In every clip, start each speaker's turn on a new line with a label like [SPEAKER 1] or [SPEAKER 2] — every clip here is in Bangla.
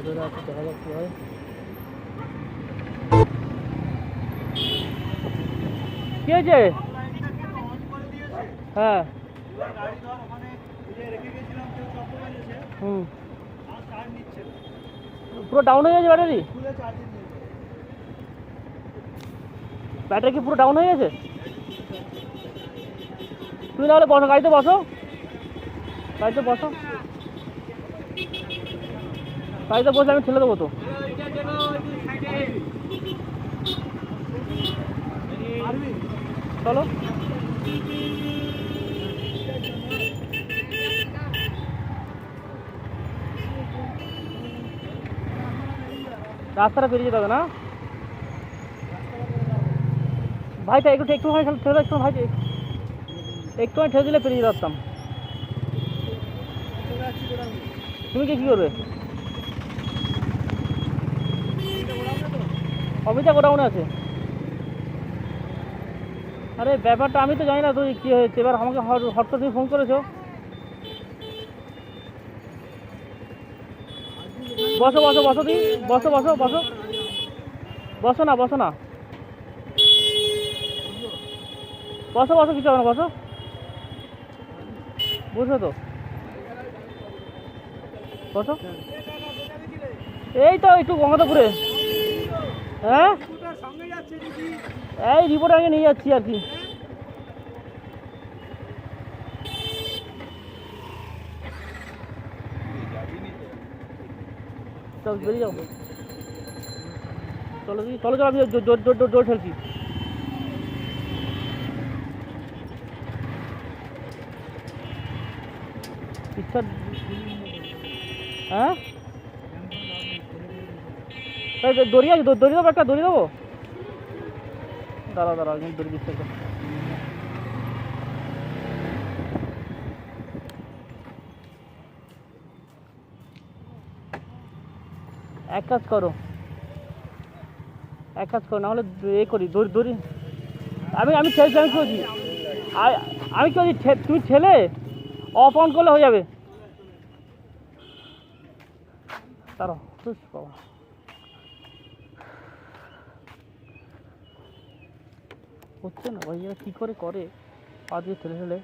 [SPEAKER 1] ধরে আছে, দেখা যাক কি হয়। কি হয়েছে? হ্যাঁ হুম, পুরো ডাউন হয়ে গেছে ব্যাটারি? ব্যাটারি কি পুরো ডাউন হয়ে গেছে? তুমি তাহলে বসো, গাড়িতে বসো, গাড়িতে বসো, গাড়িতে বসে আমি ঠেলে দেবো তো। চলো রাস্তাটা পেরিয়ে যেতে হবে না ভাইটা? একটু একটুখানি ঠেলে দাও, একটু ভাই, একটুখানি ঠেলে দিলে পেরিয়ে যেতে পারতাম। তুমি কি করবে? অমিতা গোডাউনে আছে। আরে ব্যাপারটা আমি তো জানি না তুই কী হয়েছে, এবার আমাকে হট করে তুমি ফোন করেছো। বসো বসো বসো, তুমি বসো বসো বসো, বসো না বসো না, বসো বসো, কিছু হবে না, বসো, বুঝছো তো, বসো। এই তো একটু গঙ্গাধরপুরে। হ্যাঁ এই রিপোর্ট আগে নিয়ে যাচ্ছি আর কি। চল বেরিয়ে যাও, চলো দিদি, চলো চলো, আমি জোর জোর জোর জোর ঠেলছি। ইচ্ছা, হ্যাঁ দড়ি আছে, দড়ি দেবো, একটা দড়ি দেবো, দাঁড়াও দাঁড়াও, আমি দড়ি দিচ্ছি একটা। এক কাজ করো, এক কাজ করো, নাহলে এ করি, দড়ি দড়ি, আমি আমি ঠেলছি, আমি কী করছি, আমি কি করছি, তুমি ঠেলে অফ অন করলে হয়ে যাবে। দাঁড়াও বাবা, হচ্ছে না ভাই, এরা কী করে করে পা দিয়ে ঠেলে ঠেলে।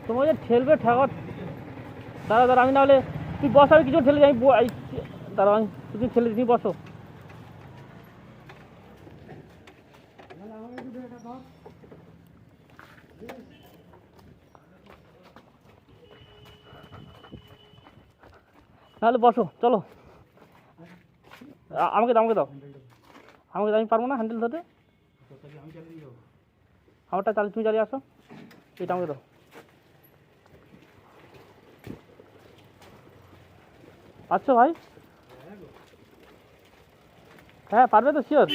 [SPEAKER 1] তোমার যে ঠেলবে ঠেকা, দাঁড়া দাঁড়া, আমি নাহলে তুই বস, আমি কিছু ঠেলে যাই, দাঁড়া আমি তুমি ঠেলে তুমি বসো। নাহলে বসো, চলো, আমাকে দাও, আমাকে দাও, আমাকে দাও, আমি পারবো না হ্যান্ডেল ধরতে, আমারটা চালিয়ে তুমি চালিয়ে আসো, এটা আমাকে দাও। আচ্ছা ভাই, হ্যাঁ পারবে তো শিওর?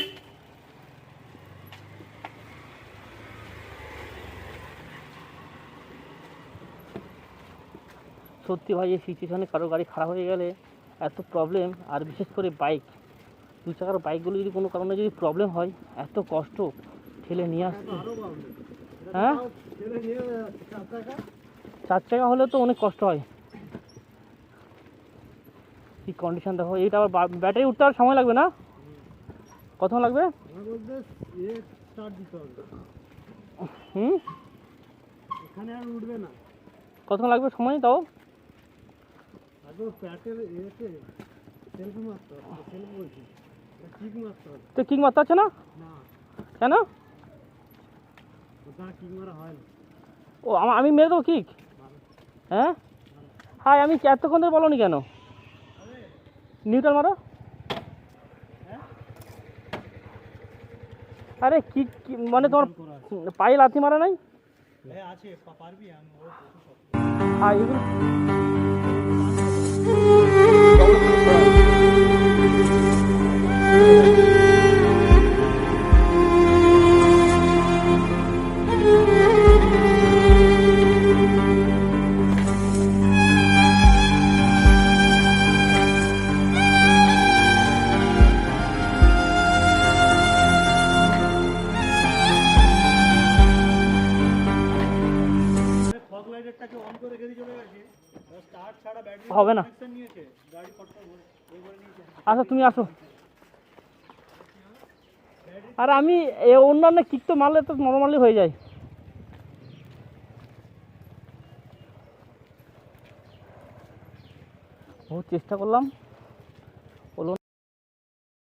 [SPEAKER 1] সত্যি ভাই, এই সিচুয়েশনে কারো গাড়ি খারাপ হয়ে গেলে এত প্রবলেম, আর বিশেষ করে বাইক, দু চাকার বাইকগুলো যদি কোনো কারণে যদি প্রবলেম হয়, এত কষ্ট, ঠেলে নিয়ে আসছে। হ্যাঁ 4 চাকা হলে তো অনেক কষ্ট হয়। কি কন্ডিশন দেখো, এইটা আবার ব্যাটারি উঠতে আর সময় লাগবে না? কত লাগবে? হুম,
[SPEAKER 2] এখানে আর উঠবে না।
[SPEAKER 1] কত লাগবে সময় তাও?
[SPEAKER 2] আগে প্যাটের এতে সেলফ মারতে হবে, সেলফ বলছি, কিক মারতে হবে।
[SPEAKER 1] তো কিক মারতে হচ্ছে না
[SPEAKER 2] না,
[SPEAKER 1] কেন?
[SPEAKER 2] ওটা কিক মারা হয় না।
[SPEAKER 1] ও আমি মেরে দেবো কিক? হ্যাঁ হাই, আমি এতক্ষণ ধরে বলো নি কেন? নিউটন মারো। আরে কি মানে তোমার পায়ে লাথি মারা নাই?
[SPEAKER 2] আছে পারবি আমি
[SPEAKER 1] হাই এগুলো
[SPEAKER 2] ফগ লাইটারটাকে অন করে গেড়ে চলে গেছে, স্টার্ট ছাড়া ব্যাটারি
[SPEAKER 1] হবে না।
[SPEAKER 2] কানেকশন নিয়েছে, গাড়ি ফটো করে নিয়েছে।
[SPEAKER 1] আচ্ছা তুমি আসো। আর আমি অন্যান্য কিক তো মারলে তো নর্মালি হয়ে যায়। বহুত চেষ্টা করলাম।